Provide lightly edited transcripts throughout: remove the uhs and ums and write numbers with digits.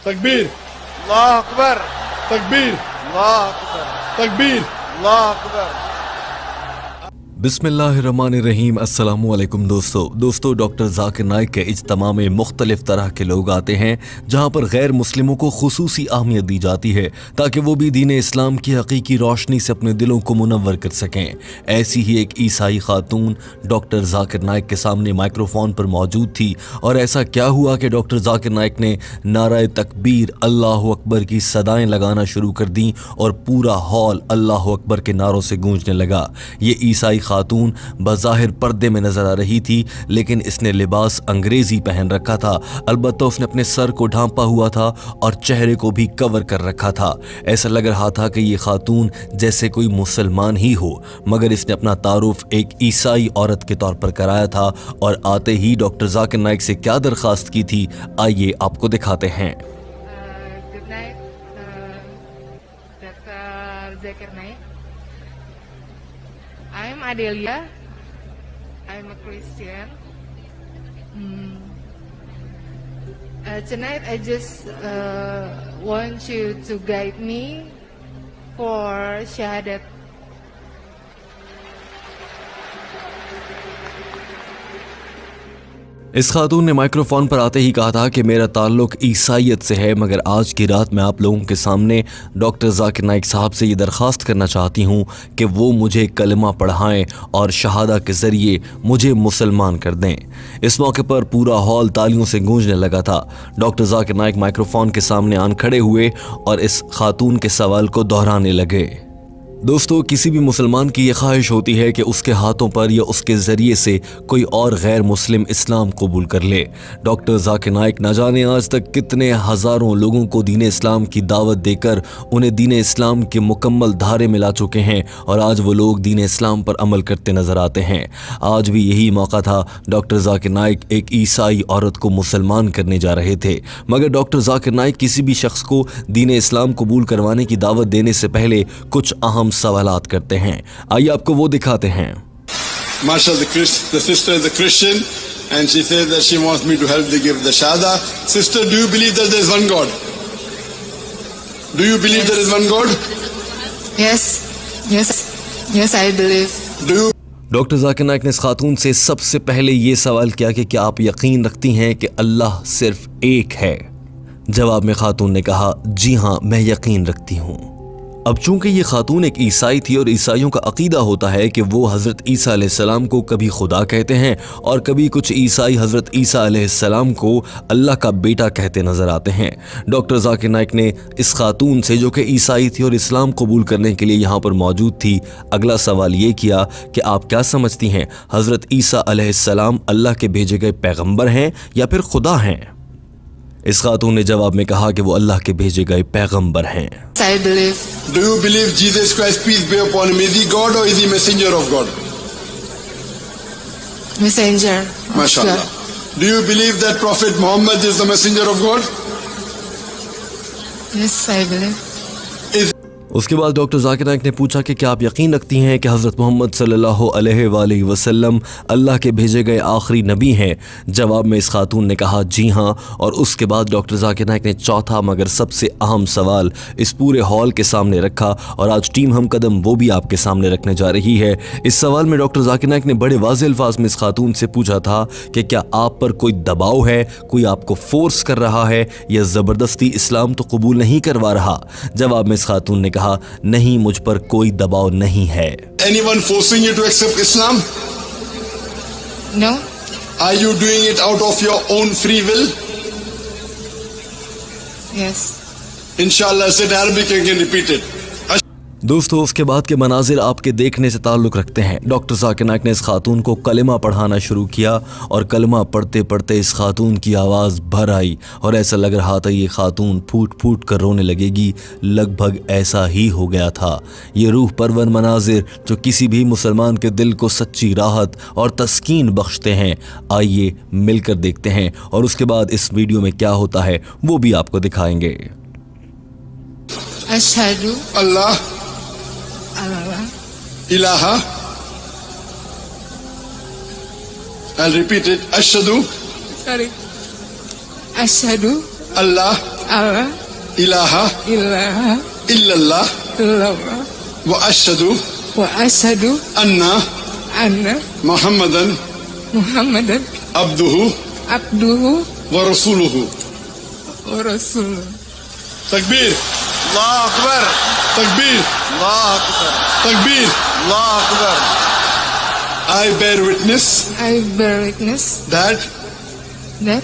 تکبیر اللہ اکبر تکبیر اللہ اکبر تکبیر اللہ اکبر. بسم اللہ الرحمن الرحیم. السلام علیکم دوستو ڈاکٹر ذاکر نائک کے اجتماع میں مختلف طرح کے لوگ آتے ہیں جہاں پر غیر مسلموں کو خصوصی اہمیت دی جاتی ہے تاکہ وہ بھی دین اسلام کی حقیقی روشنی سے اپنے دلوں کو منور کر سکیں. ایسی ہی ایک عیسائی خاتون ڈاکٹر ذاکر نائک کے سامنے مائکروفون پر موجود تھی اور ایسا کیا ہوا کہ ڈاکٹر ذاکر نائک نے نعرہ تکبیر اللہ اکبر کی صدائیں لگانا شروع کر دیں اور پورا ہال اللہ اکبر کے نعروں سے گونجنے لگا. یہ عیسائی خاتون بظاہر پردے میں نظر آ رہی تھی لیکن اس نے لباس انگریزی پہن رکھا تھا. البتہ اس نے اپنے سر کو ڈھانپا ہوا تھا اور چہرے کو بھی کور کر رکھا تھا. ایسا لگ رہا تھا کہ یہ خاتون جیسے کوئی مسلمان ہی ہو مگر اس نے اپنا تعارف ایک عیسائی عورت کے طور پر کرایا تھا اور آتے ہی ڈاکٹر ذاکر نائک سے کیا درخواست کی تھی آئیے آپ کو دکھاتے ہیں. Good night, Dr. Zakir Naik. I'm Adelia. I'm a Christian. Tonight I just want you to guide me for Shahadat. اس خاتون نے مائکروفون پر آتے ہی کہا تھا کہ میرا تعلق عیسائیت سے ہے مگر آج کی رات میں آپ لوگوں کے سامنے ڈاکٹر ذاکر نائک صاحب سے یہ درخواست کرنا چاہتی ہوں کہ وہ مجھے کلمہ پڑھائیں اور شہادہ کے ذریعے مجھے مسلمان کر دیں. اس موقع پر پورا ہال تالیوں سے گونجنے لگا تھا. ڈاکٹر ذاکر نائک مائکروفون کے سامنے آن کھڑے ہوئے اور اس خاتون کے سوال کو دہرانے لگے. دوستو کسی بھی مسلمان کی یہ خواہش ہوتی ہے کہ اس کے ہاتھوں پر یا اس کے ذریعے سے کوئی اور غیر مسلم اسلام قبول کر لے. ڈاکٹر ذاکر نائک نہ جانے آج تک کتنے ہزاروں لوگوں کو دین اسلام کی دعوت دے کر انہیں دین اسلام کے مکمل دھارے ملا چکے ہیں اور آج وہ لوگ دین اسلام پر عمل کرتے نظر آتے ہیں. آج بھی یہی موقع تھا. ڈاکٹر ذاکر نائک ایک عیسائی عورت کو مسلمان کرنے جا رہے تھے مگر ڈاکٹر ذاکر نائک کسی بھی شخص کو دین اسلام قبول کروانے کی دعوت دینے سے پہلے کچھ اہم سوالات کرتے ہیں. آئیے آپ کو وہ دکھاتے ہیں. Masha, the sister is a Christian and she says that she wants me to help to give the shahada. Sister, do you believe that there is one God? Do you believe there is one God? Yes, I believe. Do you doctor Zakir Naik نے اس خاتون سے سب سے پہلے یہ سوال کیا کہ کیا آپ یقین رکھتی ہیں کہ اللہ صرف ایک ہے؟ جواب میں خاتون نے کہا جی ہاں میں یقین رکھتی ہوں. اب چونکہ یہ خاتون ایک عیسائی تھی اور عیسائیوں کا عقیدہ ہوتا ہے کہ وہ حضرت عیسیٰ علیہ السلام کو کبھی خدا کہتے ہیں اور کبھی کچھ عیسائی حضرت عیسیٰ علیہ السلام کو اللہ کا بیٹا کہتے نظر آتے ہیں. ڈاکٹر ذاکر نائک نے اس خاتون سے جو کہ عیسائی تھی اور اسلام قبول کرنے کے لیے یہاں پر موجود تھی اگلا سوال یہ کیا کہ آپ کیا سمجھتی ہیں حضرت عیسیٰ علیہ السلام اللہ کے بھیجے گئے پیغمبر ہیں یا پھر خدا ہیں؟ اس خاتون نے جواب میں کہا کہ وہ اللہ کے بھیجے گئے پیغمبر ہیں. I believe. Do you believe Jesus Christ, peace be upon him, is he God or is he messenger of God? Messenger. MashaAllah. Do you believe that Prophet Muhammad is the messenger of God? Yes, I believe. اس کے بعد doctor Zakir Naik نے پوچھا کہ کیا آپ یقین رکھتی ہیں کہ حضرت محمد صلی اللہ علیہ وآلہ وسلم اللہ کے بھیجے گئے آخری نبی ہیں؟ جواب میں اس خاتون نے کہا جی ہاں. اور اس کے بعد ڈاکٹر ذاکر نائک نے چوتھا مگر سب سے اہم سوال اس پورے ہال کے سامنے رکھا اور آج ٹیم ہم قدم وہ بھی آپ کے سامنے رکھنے جا رہی ہے. اس سوال میں ڈاکٹر ذاکر نائک نے بڑے واضح الفاظ میں اس خاتون سے پوچھا تھا کہ کیا آپ پر کوئی دباؤ ہے، کوئی آپ کو فورس کر رہا ہے یا زبردستی اسلام تو قبول نہیں کروا رہا؟ جواب میں اس خاتون نے کہا نہیں مجھ پر کوئی دباؤ نہیں ہے. Anyone forcing you to accept Islam? No. Are you doing it out of your own free will? Yes. Inshallah, it's in Arabic, you can repeat it. دوستو اس کے بعد کے مناظر آپ کے دیکھنے سے تعلق رکھتے ہیں. ڈاکٹر ذاکر نائک نے اس خاتون کو کلمہ پڑھانا شروع کیا اور کلمہ پڑھتے پڑھتے اس خاتون کی آواز بھر آئی اور ایسا لگ رہا تھا یہ خاتون پھوٹ پھوٹ کر رونے لگے گی. لگ بھگ ایسا ہی ہو گیا تھا. یہ روح پرور مناظر جو کسی بھی مسلمان کے دل کو سچی راحت اور تسکین بخشتے ہیں آئیے مل کر دیکھتے ہیں اور اس کے بعد اس ویڈیو میں کیا ہوتا ہے وہ بھی آپ کو دکھائیں گے. Ashhadu Allah Allah ilaha. I'll repeat it. Ashhadu Ashhadu Allah Allah ilaha ilaha illallah illallah wa ashhadu wa ashhadu anna anna Muhammadan Muhammadan abduhu abduhu wa rasuluhu. wa rasuluh. Takbir, Allah Akbar. takbir, Allah Akbar. takbir. Allah Akbar. I bear witness I bear witness that that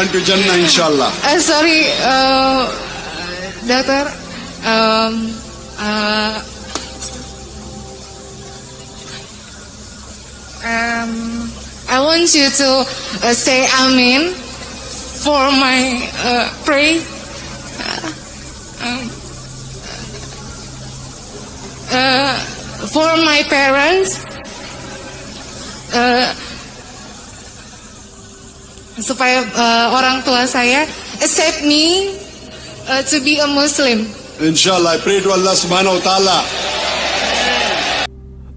to Jannah inshallah. sorry doctor I want you to say Amen for my pray. For my parents, supaya orang tua saya accept me to be a Muslim. Inshallah, I pray to Allah subhanahu wa ta'ala.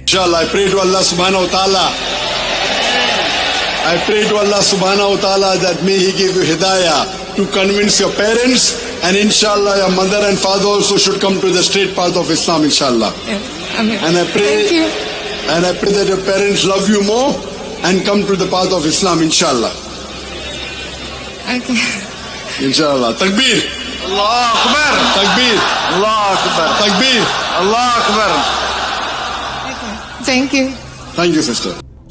Inshallah, I pray to Allah subhanahu wa ta'ala. I pray to Allah subhanahu wa ta'ala that may He give you hidayah to convince your parents, and inshallah your mother and father also should come to the straight path of Islam, inshallah. Amen. And I pray, Thank you. and I pray that your parents love you more and come to the path of Islam, inshallah. Okay. Inshallah. Takbir, Allah Akbar. takbir, Allah Akbar. takbir. Allah Akbar. Thank you. Thank you, sister.